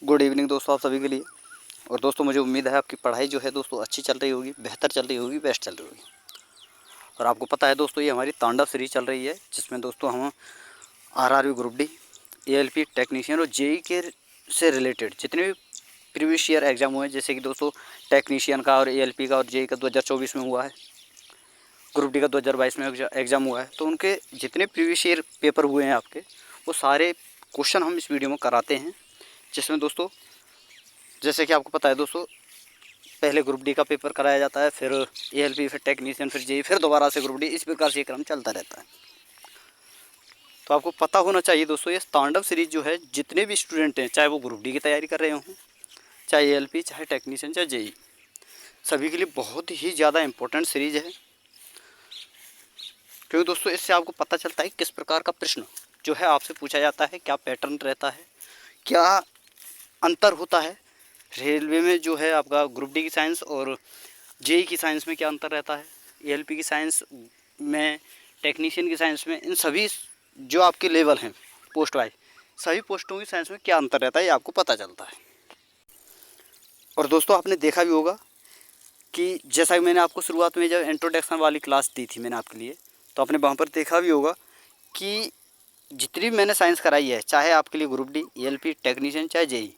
Good evening दोस्तों आप सभी के लिए। और दोस्तों मुझे उम्मीद है आपकी पढ़ाई जो है दोस्तों अच्छी चल रही होगी, बेहतर चल रही होगी, बेस्ट चल रही होगी। और आपको पता है दोस्तों ये हमारी तांडव सीरीज चल रही है, जिसमें दोस्तों हम RRB group D, ALP technician और जेई के से रिलेटेड जितने भी प्रीवियस ईयर एग्जाम हुए हैं, जैसे कि दोस्तों टेक्नीशियन का और एएलपी का और जेई का 2024 में हुआ है, ग्रुप डी का 2022 में एग्ज़ाम हुआ है, तो उनके जितने प्रीवियस ईयर पेपर हुए हैं आपके, वो सारे क्वेश्चन हम इस वीडियो में कराते हैं। जिसमें दोस्तों जैसे कि आपको पता है दोस्तों, पहले ग्रुप डी का पेपर कराया जाता है, फिर एएलपी, फिर टेक्नीशियन, फिर जेई, फिर दोबारा से ग्रुप डी, इस प्रकार से ये क्रम चलता रहता है। तो आपको पता होना चाहिए दोस्तों, ये तांडव सीरीज जो है, जितने भी स्टूडेंट हैं, चाहे वो ग्रुप डी की तैयारी कर रहे हों, चाहे एएलपी, चाहे टेक्नीशियन, चाहे जेई, सभी के लिए बहुत ही ज़्यादा इंपॉर्टेंट सीरीज है। क्योंकि दोस्तों इससे आपको पता चलता है किस प्रकार का प्रश्न जो है आपसे पूछा जाता है, क्या पैटर्न रहता है, क्या अंतर होता है रेलवे में जो है आपका ग्रुप डी की साइंस और जेई की साइंस में क्या अंतर रहता है, एएलपी की साइंस में, टेक्नीशियन की साइंस में, इन सभी जो आपके लेवल हैं पोस्ट वाइज, सभी पोस्टों की साइंस में क्या अंतर रहता है, ये आपको पता चलता है। और दोस्तों आपने देखा भी होगा कि जैसा कि मैंने आपको शुरुआत में जब इंट्रोडक्शन वाली क्लास दी थी मैंने आपके लिए, तो आपने वहाँ पर देखा भी होगा कि जितनी भी मैंने साइंस कराई है, चाहे आपके लिए ग्रुप डी, एएलपी, टेक्नीशियन, चाहे जेई,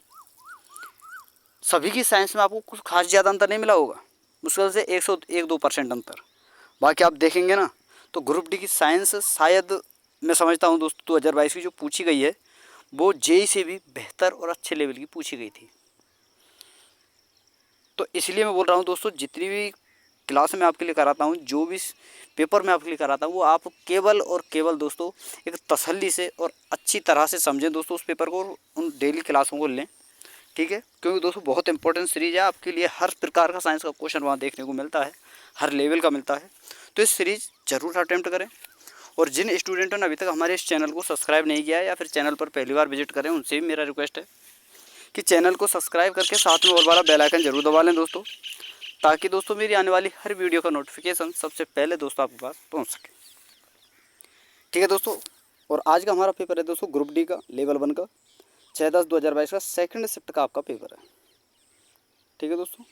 सभी की साइंस में आपको कुछ खास ज़्यादा अंतर नहीं मिला होगा, मुश्किल से 101-2% अंतर। बाकी आप देखेंगे ना, तो ग्रुप डी की साइंस शायद मैं समझता हूँ दोस्तों 2022 की जो पूछी गई है, वो जेई से भी बेहतर और अच्छे लेवल की पूछी गई थी। तो इसलिए मैं बोल रहा हूँ दोस्तों, जितनी भी क्लास में आपके लिए कराता हूँ, जो भी पेपर में आपके लिए कराता हूँ, वो आप केवल और केवल दोस्तों एक तसल्ली से और अच्छी तरह से समझें दोस्तों उस पेपर को, और उन डेली क्लासों को लें, ठीक है। क्योंकि दोस्तों बहुत इंपॉर्टेंट सीरीज़ है आपके लिए, हर प्रकार का साइंस का क्वेश्चन वहाँ देखने को मिलता है, हर लेवल का मिलता है। तो इस सीरीज़ ज़रूर अटैम्प्ट करें। और जिन स्टूडेंटों ने अभी तक हमारे इस चैनल को सब्सक्राइब नहीं किया है, या फिर चैनल पर पहली बार विजिट करें, उनसे भी मेरा रिक्वेस्ट है कि चैनल को सब्सक्राइब करके साथ में और वाला बेल आइकन जरूर दबा लें दोस्तों, ताकि दोस्तों मेरी आने वाली हर वीडियो का नोटिफिकेशन सबसे पहले दोस्तों आपके पास पहुंच सके। ठीक है दोस्तों। और आज का हमारा पेपर है दोस्तों ग्रुप डी का लेवल 1 का 6/10/2022 का सेकंड शिफ्ट का आपका पेपर है। ठीक है दोस्तों।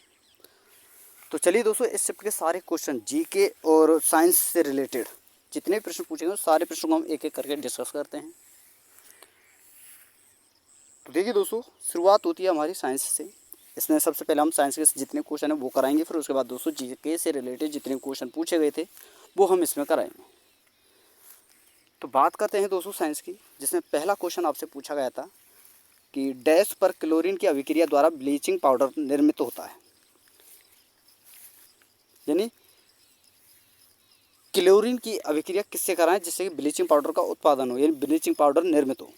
तो चलिए दोस्तों, इस शिफ्ट के सारे क्वेश्चन जीके और साइंस से रिलेटेड जितने प्रश्न पूछेंगे, सारे प्रश्नों को हम एक एक करके डिस्कस करते हैं। तो देखिए दोस्तों, शुरुआत होती है हमारी साइंस से। इसमें सबसे पहले हम साइंस के जितने क्वेश्चन हैं वो कराएंगे, फिर उसके बाद दोस्तों जीके से रिलेटेड जितने क्वेश्चन पूछे गए थे वो हम इसमें कराएंगे। तो बात करते हैं दोस्तों साइंस की, जिसमें पहला क्वेश्चन आपसे पूछा गया था कि डैश पर क्लोरीन की अभिक्रिया द्वारा ब्लीचिंग पाउडर निर्मित होता है। यानी क्लोरीन की अभिक्रिया किससे कराएं जिससे कि ब्लीचिंग पाउडर का उत्पादन हो, यानी ब्लीचिंग पाउडर निर्मित हो।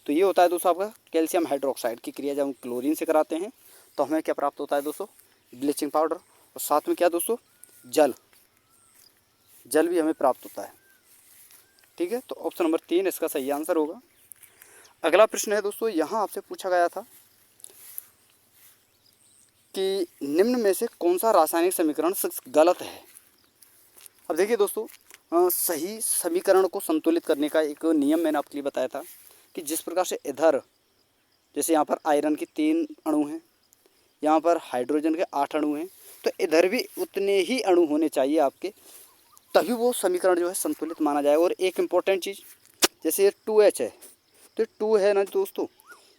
तो ये होता है दोस्तों आपका कैल्शियम हाइड्रोक्साइड की क्रिया। जब हम क्लोरीन से कराते हैं तो हमें क्या प्राप्त होता है दोस्तों, ब्लीचिंग पाउडर। और साथ में क्या दोस्तों, जल, जल भी हमें प्राप्त होता है। ठीक है, तो ऑप्शन नंबर 3 इसका सही आंसर होगा। अगला प्रश्न है दोस्तों, यहाँ आपसे पूछा गया था कि निम्न में से कौन सा रासायनिक समीकरण गलत है। अब देखिए दोस्तों, सही समीकरण को संतुलित करने का एक नियम मैंने आपके लिए बताया था कि जिस प्रकार से इधर, जैसे यहाँ पर आयरन के 3 अणु हैं, यहाँ पर हाइड्रोजन के 8 अणु हैं, तो इधर भी उतने ही अणु होने चाहिए आपके, तभी वो समीकरण जो है संतुलित माना जाए। और एक इम्पॉर्टेंट चीज़, जैसे ये 2H है, तो 2 है ना दोस्तों,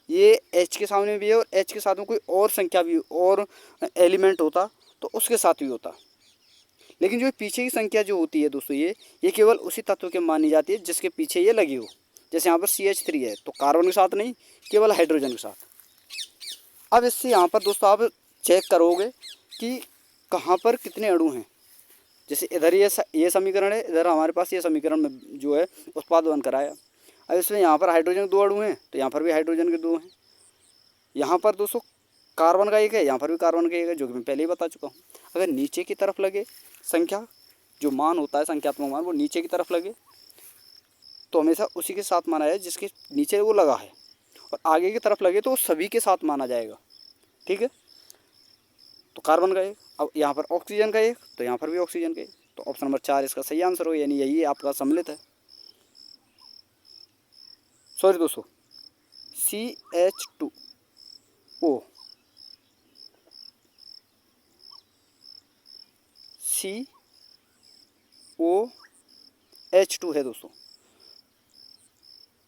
ये H के सामने भी है, और H के साथ में कोई और संख्या भी और एलिमेंट होता तो उसके साथ भी होता। लेकिन जो पीछे की संख्या जो होती है दोस्तों, ये केवल उसी तत्व के मानी जाती है जिसके पीछे ये लगी हो। जैसे यहाँ पर CH3 है, तो कार्बन के साथ नहीं, केवल हाइड्रोजन के साथ। अब इससे यहाँ पर दोस्तों आप चेक करोगे कि कहाँ पर कितने अणु हैं। जैसे इधर ये समीकरण है, इधर हमारे पास ये समीकरण में जो है उत्पाद बन कराया। अब इसमें यहाँ पर हाइड्रोजन के 2 अणु हैं, तो यहाँ पर भी हाइड्रोजन के 2 हैं। यहाँ पर दोस्तों कार्बन का 1 है, यहाँ पर भी कार्बन का 1 है, जो कि मैं पहले ही बता चुका हूँ। अगर नीचे की तरफ लगे संख्या, जो मान होता है संख्यात्मक मान, वो नीचे की तरफ लगे तो हमेशा उसी के साथ माना जाए जिसके नीचे वो लगा है, और आगे की तरफ लगे तो वो सभी के साथ माना जाएगा। ठीक है, तो कार्बन का 1, अब यहाँ पर ऑक्सीजन का 1, तो यहाँ पर भी ऑक्सीजन का 1, तो ऑप्शन नंबर 4 इसका सही आंसर हो, यानी यही आपका सम्मिलित है। सॉरी दोस्तों, CH2 ओ, COH2 है दोस्तों।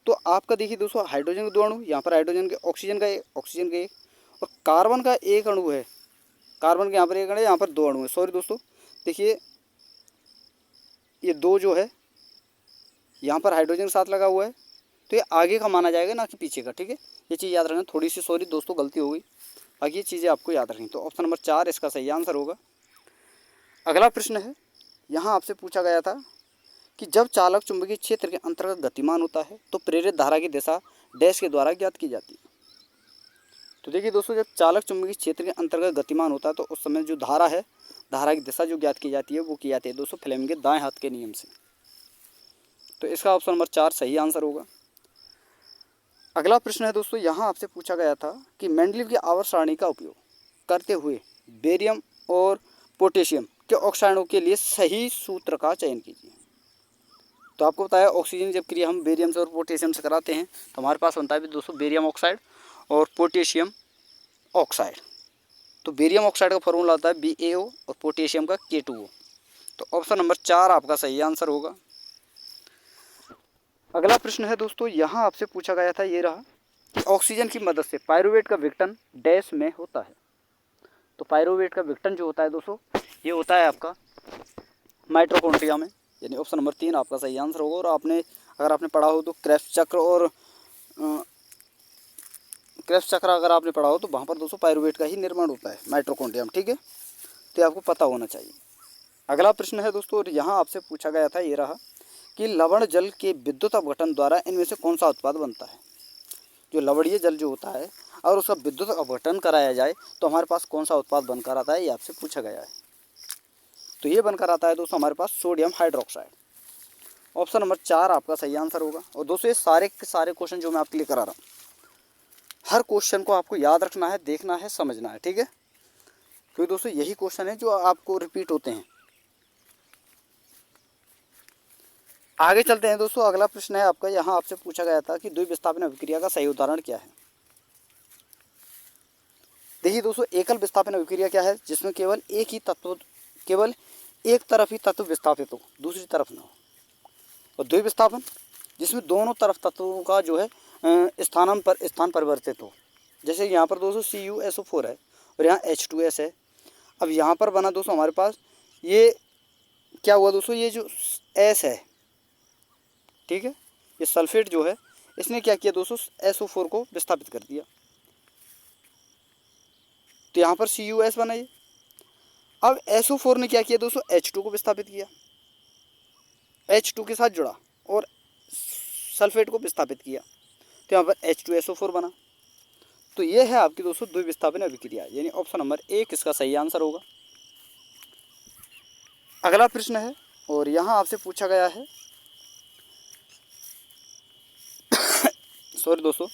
तो आपका देखिए दोस्तों हाइड्रोजन के दो अणु, यहाँ पर हाइड्रोजन के, ऑक्सीजन का एक, ऑक्सीजन का एक, और कार्बन का एक अणु है। कार्बन के यहाँ पर एक अणु है, यहाँ पर दो अणु है। सॉरी दोस्तों, देखिए ये दो जो है यहाँ पर हाइड्रोजन के साथ लगा हुआ है, तो ये आगे का माना जाएगा ना कि पीछे का। ठीक है, ये चीज़ याद रखना। थोड़ी सी सॉरी दोस्तों गलती हो गई, बाकी ये चीज़ें आपको याद रखनी। तो ऑप्शन नंबर 4 इसका सही आंसर होगा। अगला प्रश्न है, यहाँ आपसे पूछा गया था कि जब चालक चुंबकीय क्षेत्र के अंतर्गत गतिमान होता है तो प्रेरित धारा की दिशा डैश के द्वारा ज्ञात की जाती है। तो देखिए दोस्तों, जब चालक चुंबकीय क्षेत्र के अंतर्गत गतिमान होता है तो उस समय जो धारा है, धारा की दिशा जो ज्ञात की जाती है वो की जाती है दोस्तों फ्लेमिंग के दाएं हाथ के नियम से। तो इसका ऑप्शन नंबर 4 सही आंसर होगा। अगला प्रश्न है दोस्तों, यहाँ आपसे पूछा गया था कि मेंडलीव की आवर्त सारणी का उपयोग करते हुए बेरियम और पोटेशियम के ऑक्साइडों के लिए सही सूत्र का चयन कीजिए। तो आपको बताया ऑक्सीजन जब क्रिया हम बेरियम से और पोटेशियम से कराते हैं तो हमारे पास बनता है दोस्तों बेरियम ऑक्साइड और पोटेशियम ऑक्साइड। तो बेरियम ऑक्साइड का फॉर्मूला होता है BaO और पोटेशियम का K2O। तो ऑप्शन नंबर 4 आपका सही आंसर होगा। अगला प्रश्न है दोस्तों, यहाँ आपसे पूछा गया था, ये रहा कि ऑक्सीजन की मदद से पायरुवेट का विघटन डैश में होता है। तो पायरुवेट का विघटन जो होता है दोस्तों, ये होता है आपका माइटोकॉन्ड्रिया में, यानी ऑप्शन नंबर 3 आपका सही आंसर होगा। और अगर आपने पढ़ा हो तो क्रेब्स चक्र अगर आपने पढ़ा हो तो वहाँ पर दोस्तों पायरुवेट का ही निर्माण होता है माइटोकॉन्ड्रिया में। ठीक है, तो ये आपको पता होना चाहिए। अगला प्रश्न है दोस्तों, यहाँ आपसे पूछा गया था, ये रहा कि लवण जल के विद्युत अपघटन द्वारा इनमें से कौन सा उत्पाद बनता है। जो लवणीय जल जो होता है और उसका विद्युत अपघटन कराया जाए तो हमारे पास कौन सा उत्पाद बनकर आता है, ये आपसे पूछा गया है। तो ये बनकर आता है दोस्तों हमारे पास सोडियम हाइड्रोक्साइड। ऑप्शन नंबर 4 आपका सही आंसर होगा। और दोस्तों ये सारे के सारे क्वेश्चन जो मैं आपके लिए करा रहा हूँ, हर क्वेश्चन को आपको याद रखना है, देखना है, समझना है। ठीक है, क्योंकि दोस्तों यही क्वेश्चन है जो आपको रिपीट होते हैं। आगे चलते हैं दोस्तों। अगला प्रश्न है आपका, यहाँ आपसे पूछा गया था कि द्विविस्थापन अभिक्रिया का सही उदाहरण क्या है। देखिए दोस्तों, एकल विस्थापन अभिक्रिया क्या है, जिसमें केवल एक तरफ ही तत्व विस्थापित हो, दूसरी तरफ ना हो। और द्विविस्थापन जिसमें दोनों तरफ तत्वों का जो है स्थान परिवर्तित हो। जैसे यहाँ पर दोस्तों CuSO4 है और यहाँ H2S है। अब यहाँ पर बना दोस्तों हमारे पास ये क्या हुआ दोस्तों, ये जो S है, ठीक है, ये सल्फेट जो है इसने क्या किया दोस्तों, SO4 को विस्थापित कर दिया। तो यहाँ पर CuS बना ये। अब SO4 ने क्या किया दोस्तों, H2 को विस्थापित किया, H2 के साथ जुड़ा और सल्फेट को विस्थापित किया, तो यहाँ पर H2SO4 बना। तो ये है आपकी दोस्तों द्विविस्थापन अभिक्रिया, यानी ऑप्शन नंबर 1 इसका सही आंसर होगा। अगला प्रश्न है और यहाँ आपसे पूछा गया है सॉरी दोस्तों,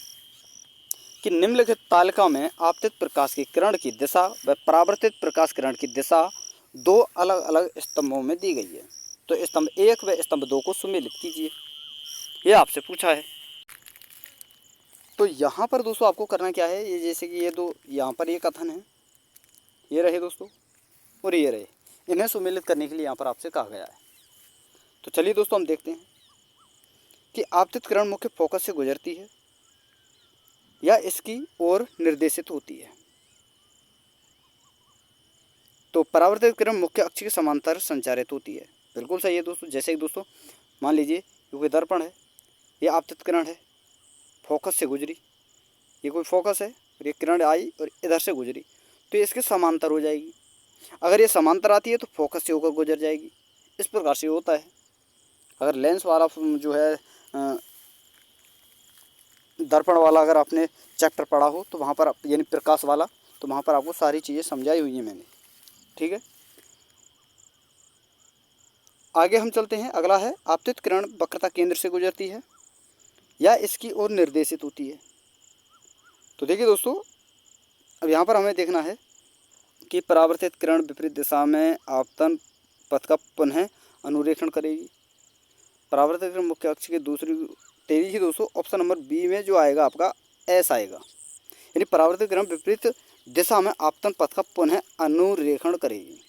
कि निम्नलिखित तालिका में आपतित प्रकाश की किरण की दिशा व परावर्तित प्रकाश किरण की दिशा दो अलग अलग स्तंभों में दी गई है। तो स्तंभ 1 व स्तंभ 2 को सुमेलित कीजिए, ये आपसे पूछा है। तो यहाँ पर दोस्तों आपको करना क्या है, ये जैसे कि ये दो यहाँ पर ये कथन है, ये रहे दोस्तों और ये रहे, इन्हें सुमेलित करने के लिए यहाँ पर आपसे कहा गया है। तो चलिए दोस्तों हम देखते हैं कि आपतित किरण मुख्य फोकस से गुजरती है या इसकी ओर निर्देशित होती है। तो परावर्तित किरण मुख्य अक्ष के समांतर संचारित होती है। बिल्कुल सही है दोस्तों। जैसे कि दोस्तों मान लीजिए ये दर्पण है, ये आपतित किरण है, फोकस से गुजरी, ये कोई फोकस है और ये किरण आई और इधर से गुजरी, तो ये इसके समांतर हो जाएगी। अगर ये समांतर आती है तो फोकस से होकर गुजर जाएगी। इस प्रकार से होता है। अगर लेंस वाला जो है दर्पण वाला अगर आपने चैप्टर पढ़ा हो तो वहाँ पर यानी प्रकाश वाला, तो वहाँ पर आपको सारी चीज़ें समझाई हुई हैं मैंने। ठीक है, आगे हम चलते हैं। अगला है आपतित किरण वक्रता केंद्र से गुजरती है या इसकी ओर निर्देशित होती है। तो देखिए दोस्तों, अब यहाँ पर हमें देखना है कि परावर्तित किरण विपरीत दिशा में आपतन पथ का पुनः अनुरेखण करेगी। परावर्तित मुख्य अक्ष के दूसरी तेजी ही दोस्तों ऑप्शन नंबर बी में जो आएगा आपका एस आएगा, यानी परावर्तित किरण विपरीत दिशा में आपतन पथ का पुनः अनुरेखण करेगी।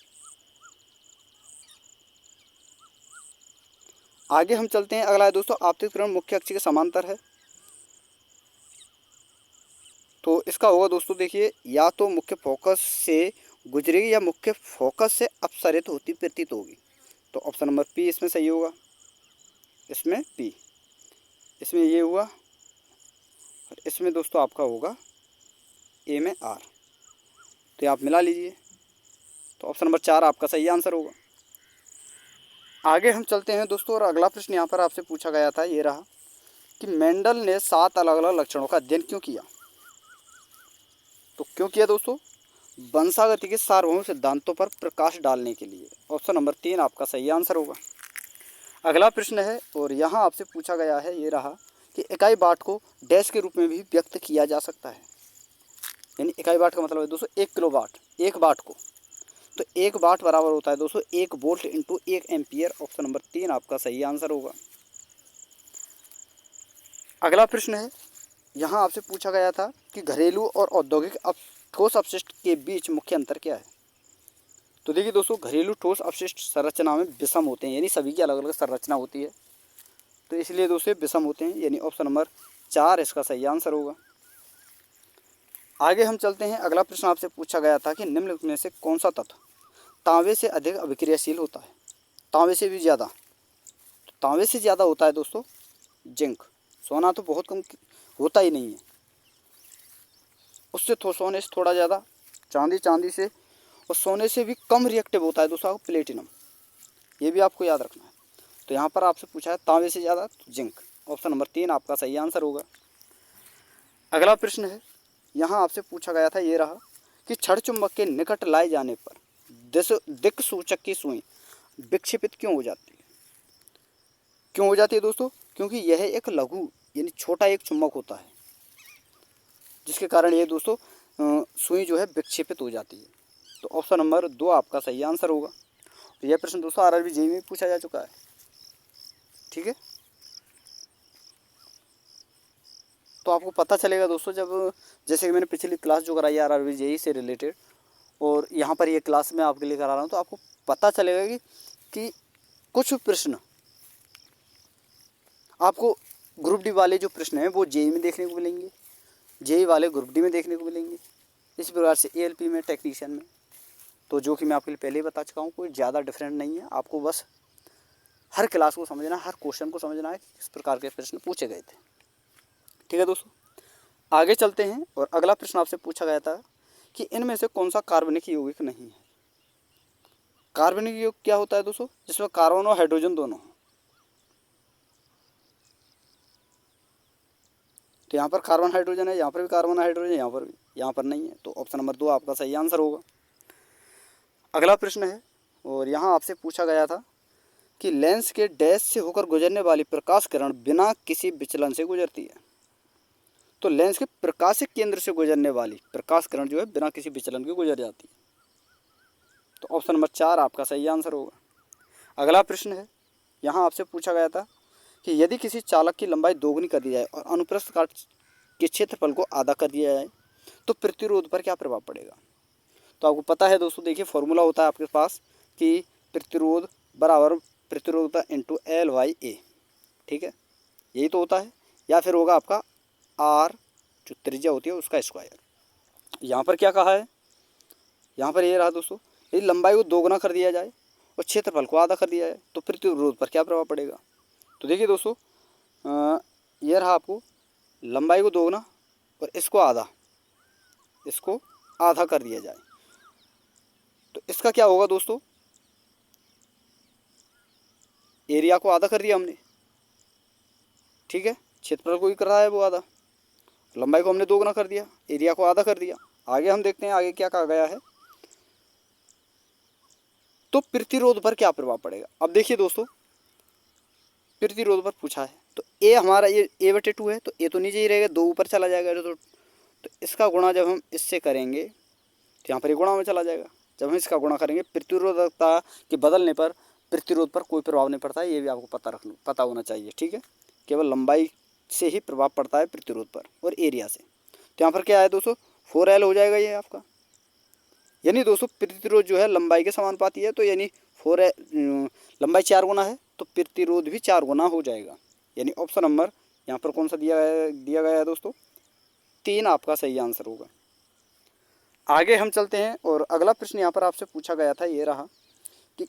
आगे हम चलते हैं, अगला है दोस्तों आपतित किरण मुख्य अक्ष के समांतर है। तो इसका होगा दोस्तों देखिए, या तो मुख्य फोकस से गुजरेगी या मुख्य फोकस से अपसरित होती प्रतीत होगी। तो ऑप्शन नंबर पी इसमें सही होगा, इसमें पी, इसमें ये हुआ और इसमें दोस्तों आपका होगा ए में आर। तो ये आप मिला लीजिए, तो ऑप्शन नंबर 4 आपका सही आंसर होगा। आगे हम चलते हैं दोस्तों, और अगला प्रश्न यहाँ पर आपसे पूछा गया था, ये रहा कि मेंडल ने 7 अलग अलग लक्षणों का अध्ययन क्यों किया। तो क्यों किया दोस्तों, वंशागति के सार्वभौम सिद्धांतों पर प्रकाश डालने के लिए। ऑप्शन नंबर 3 आपका सही आंसर होगा। अगला प्रश्न है, और यहाँ आपसे पूछा गया है, ये रहा कि इकाई वाट को डैश के रूप में भी व्यक्त किया जा सकता है। यानी इकाई वाट का मतलब है दोस्तों 1 किलो वाट, 1 वाट को, तो 1 वाट बराबर होता है दोस्तों 1 volt into 1 ampere. Option number 3 आपका सही आंसर होगा। अगला प्रश्न है, यहाँ आपसे पूछा गया था कि घरेलू और औद्योगिक ठोस अपशिष्ट के बीच मुख्य अंतर क्या है। तो देखिए दोस्तों, घरेलू ठोस अपशिष्ट संरचना में विषम होते हैं, यानी सभी की अलग अलग संरचना होती है, तो इसलिए दोस्तों विषम होते हैं, यानी ऑप्शन नंबर 4 इसका सही आंसर होगा। आगे हम चलते हैं, अगला प्रश्न आपसे पूछा गया था कि निम्नलिखित में से कौन सा तत्व तांबे से अधिक अभिक्रियाशील होता है, तांबे से भी ज़्यादा। तो तांबे से ज़्यादा होता है दोस्तों जिंक। सोना तो बहुत कम होता ही नहीं है, उससे सोने से थोड़ा ज़्यादा, चांदी से, और सोने से भी कम रिएक्टिव होता है दोस्तों प्लेटिनम, ये भी आपको याद रखना है। तो यहाँ पर आपसे पूछा है तांबे से ज़्यादा तो जिंक। ऑप्शन नंबर 3 आपका सही आंसर होगा। अगला प्रश्न है, यहाँ आपसे पूछा गया था, ये रहा कि क्षण चुंबक के निकट लाए जाने पर दिक् सूचक की सुई विक्षेपित क्यों हो जाती है। क्यों हो जाती है दोस्तों, क्योंकि यह एक लघु यानी छोटा एक चुंबक होता है, जिसके कारण ये दोस्तों सुई जो है विक्षेपित हो जाती है। तो ऑप्शन नंबर 2 आपका सही आंसर होगा। तो यह प्रश्न दोस्तों आरआरबी जेईई में पूछा जा चुका है, ठीक है। तो आपको पता चलेगा दोस्तों, जब जैसे कि मैंने पिछली क्लास जो कराई है आरआरबी जेईई से रिलेटेड, और यहाँ पर ये क्लास मैं आपके लिए करा रहा हूँ, तो आपको पता चलेगा कि कुछ प्रश्न आपको ग्रुप डी वाले जो प्रश्न हैं वो जेईई में देखने को मिलेंगे, जेईई वाले ग्रुप डी में देखने को मिलेंगे, इस प्रकार से एएलपी में, टेक्नीशियन में। तो जो कि मैं आपके लिए पहले ही बता चुका हूँ, कोई ज़्यादा डिफरेंट नहीं है। आपको बस हर क्लास को समझना, हर क्वेश्चन को समझना है कि किस प्रकार के प्रश्न पूछे गए थे, ठीक है दोस्तों। आगे चलते हैं, और अगला प्रश्न आपसे पूछा गया था कि इनमें से कौन सा कार्बनिक यौगिक नहीं है। कार्बनिक यौगिक क्या होता है दोस्तों, जिसमें कार्बन और हाइड्रोजन दोनों। तो यहाँ पर कार्बन हाइड्रोजन है, यहाँ पर भी कार्बन हाइड्रोजन, यहाँ पर भी, यहाँ पर नहीं है। तो ऑप्शन नंबर 2 आपका सही आंसर होगा। अगला प्रश्न है, और यहाँ आपसे पूछा गया था कि लेंस के डैश से होकर गुजरने वाली प्रकाश किरण बिना किसी विचलन से गुजरती है। तो लेंस के प्रकाशिक केंद्र से गुजरने वाली प्रकाश किरण जो है बिना किसी विचलन के गुजर जाती है। तो ऑप्शन नंबर 4 आपका सही आंसर होगा। अगला प्रश्न है, यहाँ आपसे पूछा गया था कि यदि किसी चालक की लंबाई दोगुनी कर दी जाए और अनुप्रस्थ काट के क्षेत्रफल को आधा कर दिया जाए तो प्रतिरोध पर क्या प्रभाव पड़ेगा। तो आपको पता है दोस्तों, देखिए फॉर्मूला होता है आपके पास कि प्रतिरोध बराबर प्रतिरोधकता इंटू L/A, ठीक है, यही तो होता है। या फिर होगा आपका R जो त्रिज्या होती है उसका स्क्वायर। यहाँ पर क्या कहा है, यहाँ पर ये रहा दोस्तों, यदि लंबाई को दोगुना कर दिया जाए और क्षेत्रफल को आधा कर दिया जाए तो प्रतिरोध पर क्या प्रभाव पड़ेगा। तो देखिए दोस्तों, ये रहा आपको लंबाई को दोगुना और इसको आधा कर दिया जाए तो इसका क्या होगा दोस्तों, एरिया को आधा कर दिया हमने, ठीक है, क्षेत्रफल को ही कर रहा है वो आधा, लंबाई को हमने दोगुना कर दिया, एरिया को आधा कर दिया। आगे हम देखते हैं आगे क्या कहा गया है, तो प्रतिरोध पर क्या प्रभाव पड़ेगा। अब देखिए दोस्तों, प्रतिरोध पर पूछा है तो ए हमारा ये A/2 है, तो ए तो नीचे ही रहेगा, 2 ऊपर चला जाएगा, तो इसका गुणा जब हम इससे करेंगे तो यहाँ पर ये गुणा में चला जाएगा। जब हम इसका गुणा करेंगे, प्रतिरोधकता के बदलने पर प्रतिरोध पर कोई प्रभाव नहीं पड़ता है, ये भी आपको पता होना चाहिए, ठीक है। केवल लंबाई से ही प्रभाव पड़ता है प्रतिरोध पर और एरिया से। तो यहाँ पर क्या है दोस्तों, 4L हो जाएगा ये आपका। यानी दोस्तों प्रतिरोध जो है लंबाई के समानुपाती है, तो यानी 4L लंबाई 4 गुना है तो प्रतिरोध भी 4 गुना हो जाएगा। यानी ऑप्शन नंबर यहाँ पर कौन सा दिया गया है दोस्तों, 3 आपका सही आंसर होगा। आगे हम चलते हैं और अगला प्रश्न यहाँ पर आपसे पूछा गया था, ये रहा कि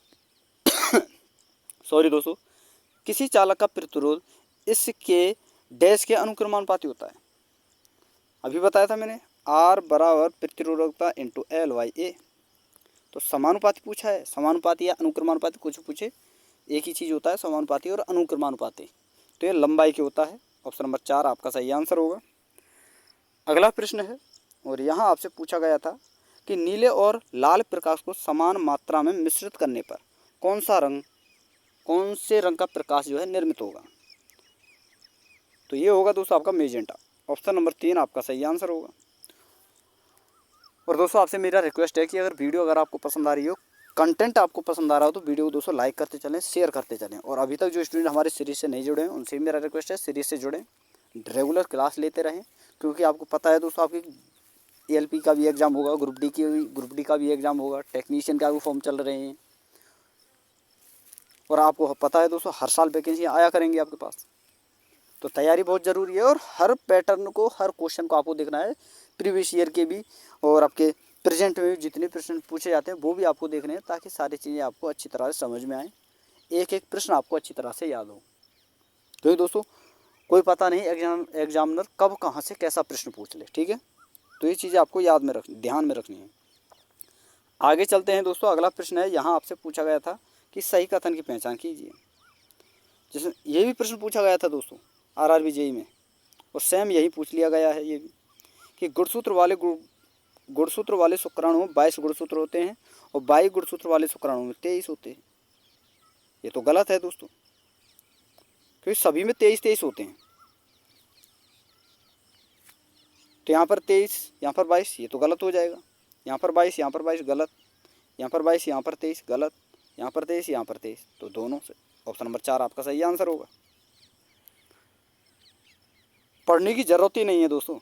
सॉरी दोस्तों, किसी चालक का प्रतिरोध इसके डैश के अनुक्रमानुपाती होता है। अभी बताया था मैंने, R बराबर प्रतिरोधकता इंटू L/A। तो समानुपाती पूछा है, समानुपाती या अनुक्रमानुपाती कुछ पूछे, एक ही चीज़ होता है समानुपाती और अनुक्रमानुपाती। तो ये लंबाई के होता है। ऑप्शन नंबर 4 आपका सही आंसर होगा। अगला प्रश्न है और यहाँ आपसे पूछा गया था कि नीले और लाल प्रकाश को समान मात्रा में मिश्रित करने पर कौन से रंग का प्रकाश जो है निर्मित होगा। तो ये होगा दोस्तों आपका मेजेंटा। ऑप्शन नंबर 3 आपका सही आंसर होगा। और दोस्तों आपसे मेरा रिक्वेस्ट है कि अगर आपको पसंद आ रही हो, कंटेंट आपको पसंद आ रहा हो, तो वीडियो को दोस्तों लाइक करते चलें, शेयर करते चलें। और अभी तक जो स्टूडेंट हमारे सीरीज से नहीं जुड़े हैं उनसे भी मेरा रिक्वेस्ट है सीरीज से जुड़ें, रेगुलर क्लास लेते रहें। क्योंकि आपको पता है दोस्तों आपकी ALP का भी एग्ज़ाम होगा, ग्रुप डी का भी एग्ज़ाम होगा, टेक्नीशियन का भी फॉर्म चल रहे हैं। और आपको पता है दोस्तों हर साल वैकेंसी आया करेंगी आपके पास। तो तैयारी बहुत ज़रूरी है और हर पैटर्न को, हर क्वेश्चन को आपको देखना है, प्रीवियस ईयर के भी और आपके प्रेजेंट में जितने प्रश्न पूछे जाते हैं वो भी आपको देखने हैं, ताकि सारी चीज़ें आपको अच्छी तरह से समझ में आए, एक एक प्रश्न आपको अच्छी तरह से याद हो। क्योंकि दोस्तों कोई पता नहीं एग्जामिनर कब कहाँ से कैसा प्रश्न पूछ ले, ठीक है। तो ये चीज़ें आपको ध्यान में रखनी है। आगे चलते हैं दोस्तों। अगला प्रश्न है, यहाँ आपसे पूछा गया था कि सही कथन की पहचान कीजिए। जैसे ये भी प्रश्न पूछा गया था दोस्तों RRB JEE में, और सेम यही पूछ लिया गया है ये भी, कि गुणसूत्र वाले शुक्राणु में 22 गुणसूत्र होते हैं और 22 गुणसूत्र वाले शुक्राणु में 23 होते हैं। ये तो गलत है दोस्तों, क्योंकि सभी में 23 होते हैं। तो यहाँ पर 23, यहाँ पर 22, ये तो गलत हो जाएगा। यहाँ पर 22, यहाँ पर 22 गलत, यहाँ पर 22, यहाँ पर 23 गलत, यहाँ पर 23, यहाँ पर 23, तो दोनों से ऑप्शन नंबर 4 आपका सही आंसर होगा। पढ़ने की ज़रूरत ही नहीं है दोस्तों,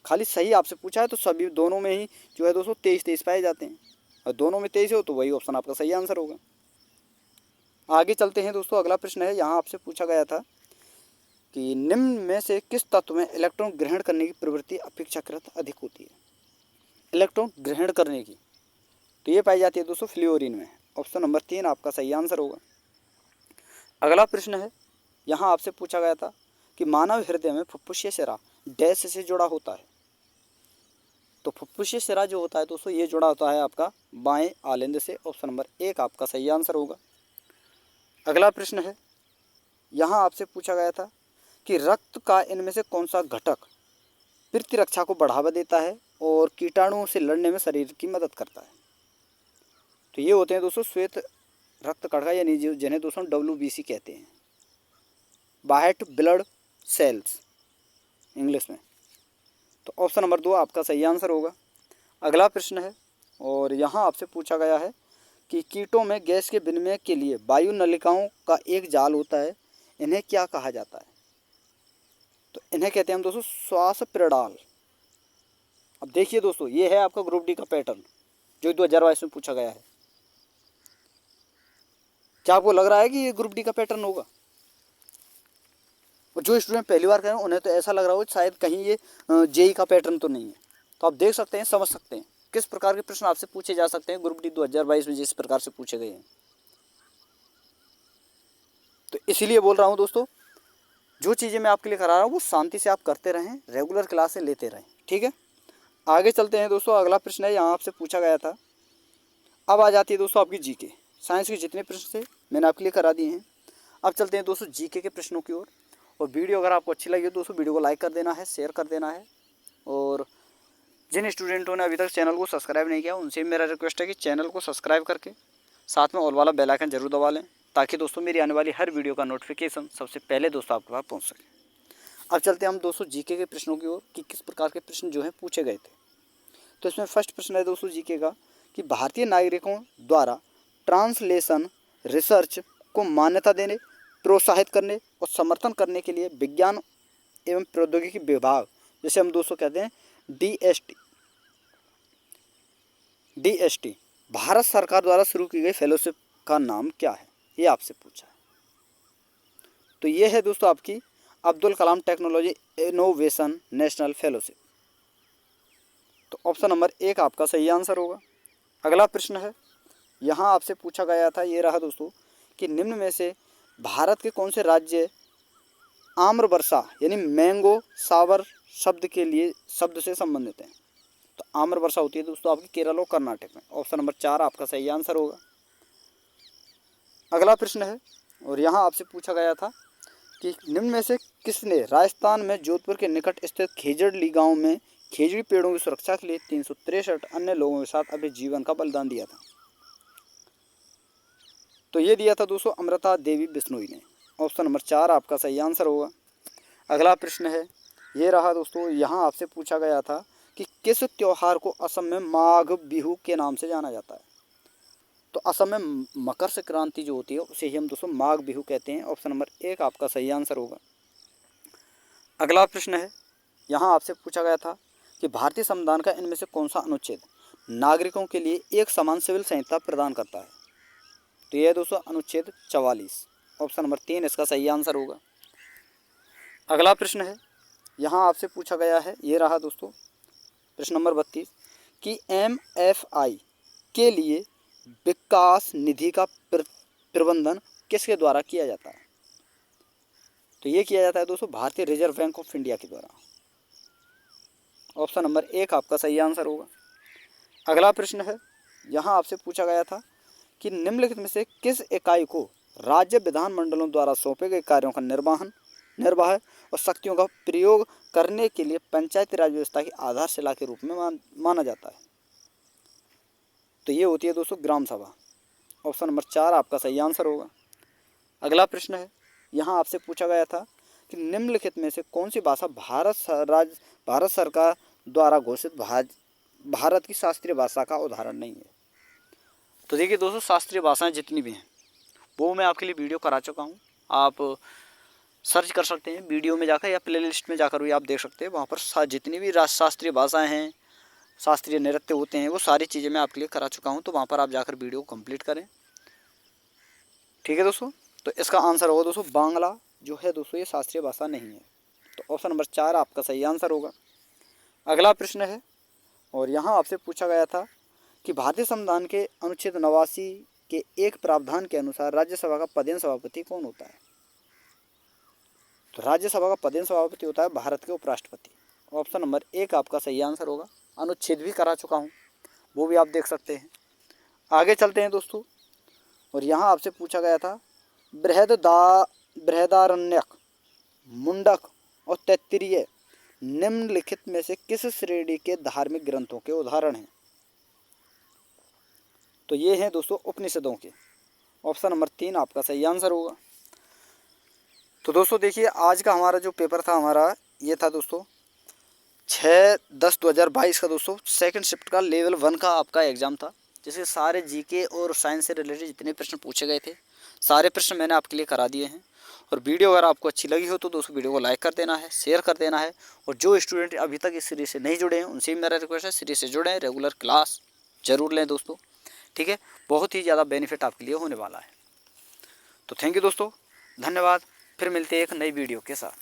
खाली सही आपसे पूछा है तो सभी दोनों में ही जो है दोस्तों 23 पाए जाते हैं, और दोनों में 23 हो तो वही ऑप्शन आपका सही आंसर होगा। आगे चलते हैं दोस्तों। अगला प्रश्न है, यहाँ आपसे पूछा गया था कि निम्न में से किस तत्व में इलेक्ट्रॉन ग्रहण करने की प्रवृत्ति अपेक्षाकृत अधिक होती है। इलेक्ट्रॉन ग्रहण करने की तो ये पाई जाती है दोस्तों फ्लोरीन में। ऑप्शन नंबर 3 आपका सही आंसर होगा। अगला प्रश्न है, यहाँ आपसे पूछा गया था कि मानव हृदय में फुफ्फुसीय सिरा डैश से जुड़ा होता है। तो फुफ्फुसीय सिरा जो होता है दोस्तों ये जुड़ा होता है आपका बाएं आलिंद से। ऑप्शन नंबर 1 आपका सही आंसर होगा। अगला प्रश्न है, यहाँ आपसे पूछा गया था कि रक्त का इनमें से कौन सा घटक प्रतिरक्षा को बढ़ावा देता है और कीटाणुओं से लड़ने में शरीर की मदद करता है। तो ये होते हैं दोस्तों श्वेत रक्त कणिका, यानी जिन्हें दोस्तों WBC कहते हैं, व्हाइट ब्लड सेल्स इंग्लिश में। तो ऑप्शन नंबर 2 आपका सही आंसर होगा। अगला प्रश्न है और यहाँ आपसे पूछा गया है कि कीटों में गैस के विनिमय के लिए वायु नलिकाओं का एक जाल होता है, इन्हें क्या कहा जाता है। तो इन्हें कहते हैं हम दोस्तों श्वास प्रणाल। अब देखिए दोस्तों ये है आपका ग्रुप डी का पैटर्न जो 2022 में पूछा गया है। क्या आपको लग रहा है कि ये ग्रुप डी का पैटर्न होगा? और जो स्टूडेंट पहली बार कर रहे हैं उन्हें तो ऐसा लग रहा हो शायद कहीं ये JEE का पैटर्न तो नहीं है। तो आप देख सकते हैं, समझ सकते हैं किस प्रकार के प्रश्न आपसे पूछे जा सकते हैं ग्रुप डी 2022 में जिस प्रकार से पूछे गए हैं। तो इसीलिए बोल रहा हूँ दोस्तों, जो चीज़ें मैं आपके लिए करा रहा हूँ वो शांति से आप करते रहें, रेगुलर क्लासें लेते रहें, ठीक है। आगे चलते हैं दोस्तों। अगला प्रश्न है, यहाँ आपसे पूछा गया था, अब आ जाती है दोस्तों आपकी GK। साइंस के जितने प्रश्न थे मैंने आपके लिए करा दिए हैं। अब चलते हैं दोस्तों GK के प्रश्नों की ओर। और वीडियो अगर आपको अच्छी लगी हो दोस्तों वीडियो को लाइक कर देना है, शेयर कर देना है। और जिन स्टूडेंटों ने अभी तक चैनल को सब्सक्राइब नहीं किया उनसे मेरा रिक्वेस्ट है कि चैनल को सब्सक्राइब करके साथ में ऑल वाला बेल आइकन जरूर दबा लें, ताकि दोस्तों मेरी आने वाली हर वीडियो का नोटिफिकेशन सबसे पहले दोस्तों आपके पास पहुँच सके। अब चलते हैं हम दोस्तों GK के प्रश्नों की ओर कि किस प्रकार के प्रश्न जो हैं पूछे गए थे। तो इसमें फर्स्ट प्रश्न है दोस्तों GK का कि भारतीय नागरिकों द्वारा ट्रांसलेशन रिसर्च को मान्यता देने, प्रोत्साहित करने और समर्थन करने के लिए विज्ञान एवं प्रौद्योगिकी विभाग जैसे हम दोस्तों कहते हैं DST। DST भारत सरकार द्वारा शुरू की गई फेलोशिप का नाम क्या है, ये आपसे पूछा है। तो ये है दोस्तों आपकी Abdul Kalam technology innovation national fellowship. तो ऑप्शन नंबर 1 आपका सही आंसर होगा। अगला प्रश्न है, यहाँ आपसे पूछा गया था, ये रहा दोस्तों, कि निम्न में से भारत के कौन से राज्य आम्र वर्षा यानी मैंगो सावर शब्द से संबंधित हैं। तो आम्र वर्षा होती है दोस्तों आपकी केरल और कर्नाटक में। ऑप्शन नंबर 4 आपका सही आंसर होगा। अगला प्रश्न है, और यहाँ आपसे पूछा गया था कि निम्न में से किसने राजस्थान में जोधपुर के निकट स्थित खेजड़ली गांव में खेजड़ी पेड़ों की सुरक्षा के लिए 363 अन्य लोगों के साथ अपने जीवन का बलिदान दिया था। तो ये दिया था दोस्तों अमृता देवी बिश्नोई ने। ऑप्शन नंबर 4 आपका सही आंसर होगा। अगला प्रश्न है, ये रहा दोस्तों, यहाँ आपसे पूछा गया था कि किस त्यौहार को असम में माघ बिहू के नाम से जाना जाता है। तो असम में मकर संक्रांति जो होती है उसे ही हम दोस्तों माघ बिहू कहते हैं। ऑप्शन नंबर 1 आपका सही आंसर होगा। अगला प्रश्न है, यहाँ आपसे पूछा गया था कि भारतीय संविधान का इनमें से कौन सा अनुच्छेद नागरिकों के लिए एक समान सिविल संहिता प्रदान करता है। तो यह दोस्तों अनुच्छेद 44। ऑप्शन नंबर 3 इसका सही आंसर होगा। अगला प्रश्न है, यहाँ आपसे पूछा गया है, ये रहा दोस्तों प्रश्न नंबर 32 कि MFI के लिए विकास निधि का प्रबंधन किसके द्वारा किया जाता है। तो ये किया जाता है दोस्तों भारतीय रिजर्व बैंक ऑफ इंडिया के द्वारा। ऑप्शन नंबर 1 आपका सही आंसर होगा। अगला प्रश्न है, यहाँ आपसे पूछा गया था कि निम्नलिखित में से किस इकाई को राज्य विधानमंडलों द्वारा सौंपे गए कार्यों का निर्वाह और शक्तियों का प्रयोग करने के लिए पंचायती राज व्यवस्था की आधारशिला के रूप में माना जाता है। तो ये होती है दोस्तों ग्राम सभा। ऑप्शन नंबर 4 आपका सही आंसर होगा। अगला प्रश्न है, यहाँ आपसे पूछा गया था कि निम्नलिखित में से कौन सी भाषा भारत सरकार द्वारा घोषित भारत की शास्त्रीय भाषा का उदाहरण नहीं है। तो देखिए दोस्तों शास्त्रीय भाषाएं जितनी भी हैं वो मैं आपके लिए वीडियो करा चुका हूँ। आप सर्च कर सकते हैं वीडियो में जाकर या प्लेलिस्ट में जाकर भी आप देख सकते हैं। वहाँ पर जितनी भी शास्त्रीय भाषाएं हैं, शास्त्रीय नृत्य होते हैं, वो सारी चीज़ें मैं आपके लिए करा चुका हूँ। तो वहाँ पर आप जाकर वीडियो कंप्लीट करें। ठीक है दोस्तों, तो इसका आंसर होगा दोस्तों बांग्ला जो है दोस्तों ये शास्त्रीय भाषा नहीं है। तो ऑप्शन नंबर 4 आपका सही आंसर होगा। अगला प्रश्न है, और यहाँ आपसे पूछा गया था कि भारतीय संविधान के अनुच्छेद 89 के एक प्रावधान के अनुसार राज्यसभा का पदेन सभापति कौन होता है। तो राज्यसभा का पदेन सभापति होता है भारत के उपराष्ट्रपति। ऑप्शन नंबर 1 आपका सही आंसर होगा। अनुच्छेद भी करा चुका हूँ, वो भी आप देख सकते हैं। आगे चलते हैं दोस्तों, और यहाँ आपसे पूछा गया था बृहदारण्यक, मुंडक और तैत्तिरीय निम्नलिखित में से किस श्रेणी के धार्मिक ग्रंथों के उदाहरण हैं। तो ये हैं दोस्तों उपनिषदों के। ऑप्शन नंबर 3 आपका सही आंसर होगा। तो दोस्तों देखिए आज का हमारा जो पेपर था हमारा ये था दोस्तों 6/10/2022 का दोस्तों सेकंड शिफ्ट का लेवल 1 का आपका एग्ज़ाम था, जिससे सारे जीके और साइंस से रिलेटेड जितने प्रश्न पूछे गए थे सारे प्रश्न मैंने आपके लिए करा दिए हैं। और वीडियो अगर आपको अच्छी लगी हो तो दोस्तों वीडियो को लाइक कर देना है, शेयर कर देना है। और जो स्टूडेंट अभी तक इस सीरीज से नहीं जुड़े हैं उनसे भी मेरा रिक्वेस्ट है सीरीज से जुड़ें, रेगुलर क्लास ज़रूर लें दोस्तों। ठीक है, बहुत ही ज़्यादा बेनिफिट आपके लिए होने वाला है। तो थैंक यू दोस्तों, धन्यवाद। फिर मिलते हैं एक नई वीडियो के साथ।